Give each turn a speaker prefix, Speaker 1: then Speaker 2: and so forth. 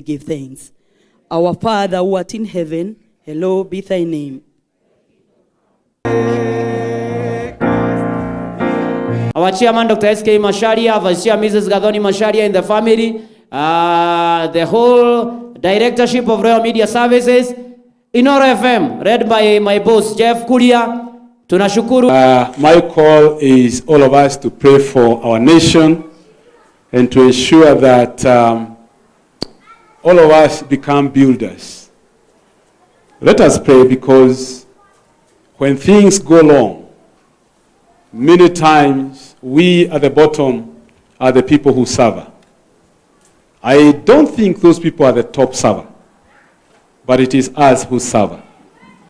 Speaker 1: give thanks. Our Father who art in heaven, hallowed be thy name.
Speaker 2: Our chairman, Dr. S.K. Masharia, Vice Chair Mrs. Gadoni Masharia, and the family, the whole directorship of Royal Media Services, Inoro FM, read by my boss, Jeff Kuria. Tunashukuru.
Speaker 3: My call is all of us to pray for our nation and to ensure that all of us become builders. Let us pray, because when things go wrong, many times we at the bottom are the people who suffer. I don't think those people are the top server, but it is us who suffer.